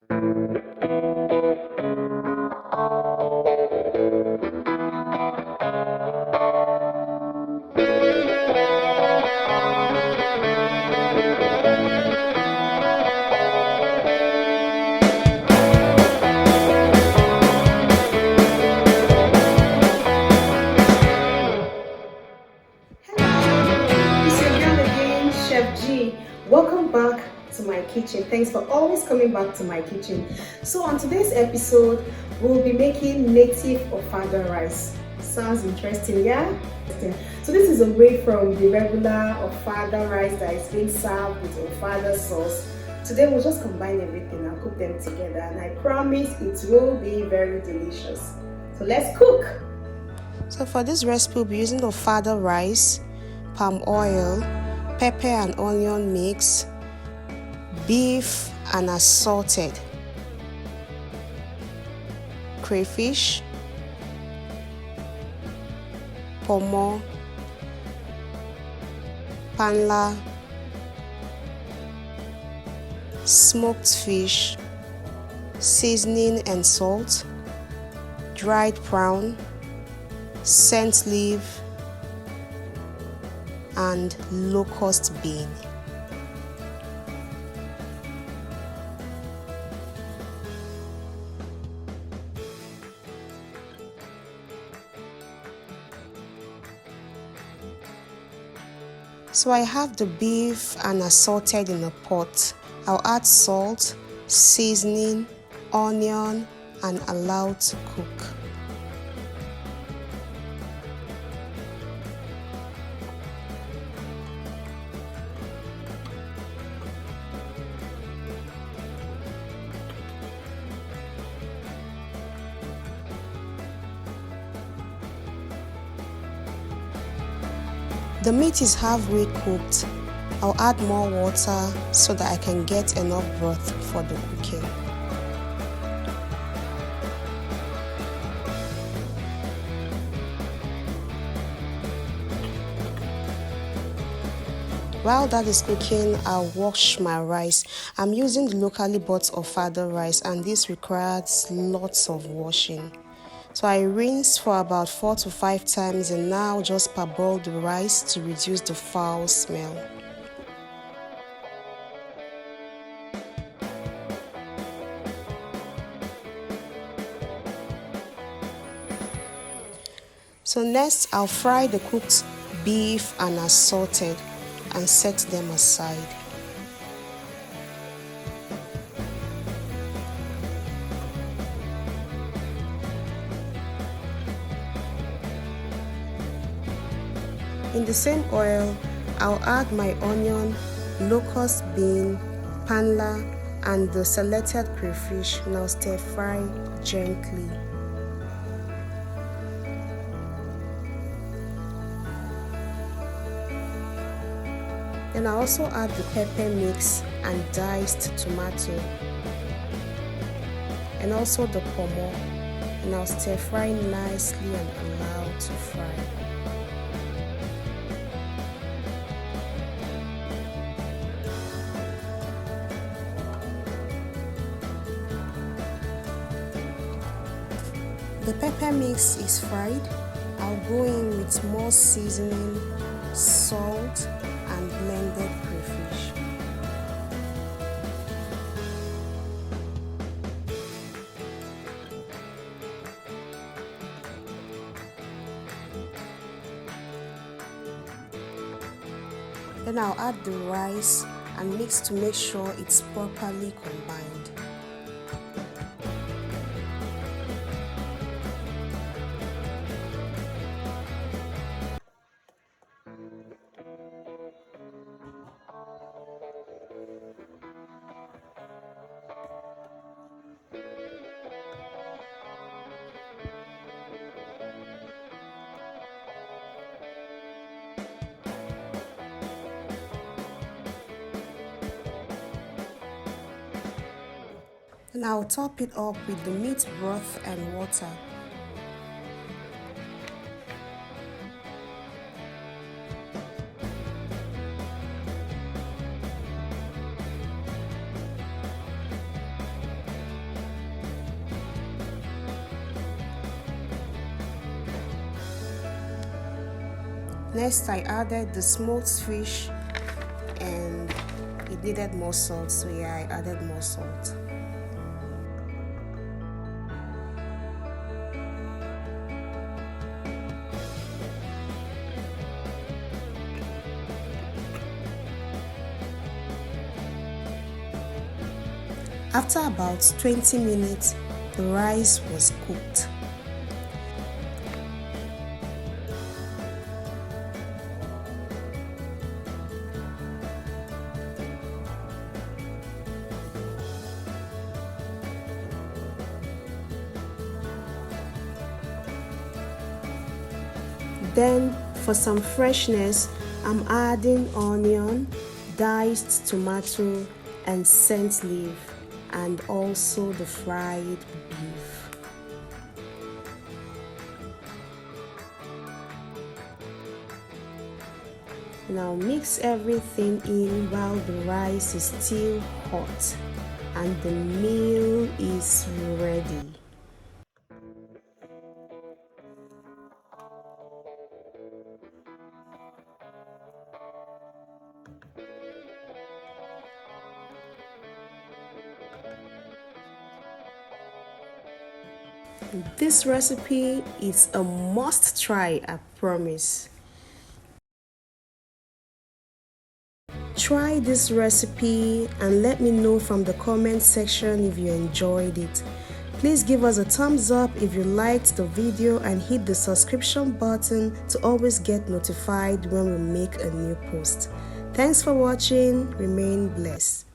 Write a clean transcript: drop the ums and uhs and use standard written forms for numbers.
It's your girl again, Chef G. Welcome back to my kitchen. Thanks for always coming back to my kitchen. So on today's episode, we'll be making native Ofada rice. Sounds interesting, yeah? So this is away from the regular Ofada rice that is being served with Ofada sauce. Today we'll just combine everything and cook them together, and I promise it will be very delicious. So let's cook. So for this recipe, we'll be using Ofada rice, palm oil, pepper and onion mix, beef and assorted, crayfish, pomo, panla, smoked fish, seasoning and salt, dried prawn, scent leaf, and locust bean. So I have the beef and assorted in a pot. I'll add salt, seasoning, onion, and allow to cook. The meat is halfway cooked. I'll add more water so that I can get enough broth for the cooking. While that is cooking, I'll wash my rice. I'm using the locally bought Ofada rice, and this requires lots of washing. So I rinsed for about 4 to 5 times, and now just parboil the rice to reduce the foul smell. So next, I'll fry the cooked beef and assorted and set them aside. In the same oil, I'll add my onion, locust bean, panla, and the selected crayfish. Now stir fry gently. Then I also add the pepper mix and diced tomato, and also the pomo, and I'll stir fry nicely and allow to fry. The pepper mix is fried. I'll go in with more seasoning, salt, and blended crayfish. Then I'll add the rice and mix to make sure it's properly combined. And I'll top it up with the meat broth and water. Next, I added the smoked fish, and it needed more salt, so yeah, I added more salt. After about 20 minutes, the rice was cooked. Then, for some freshness, I'm adding onion, diced tomato, and scent leaf, and also the fried beef. Now mix everything in while the rice is still hot and the meal is ready. This recipe is a must try, I promise. Try this recipe and let me know from the comment section if you enjoyed it. Please give us a thumbs up if you liked the video and hit the subscription button to always get notified when we make a new post. Thanks for watching. Remain blessed.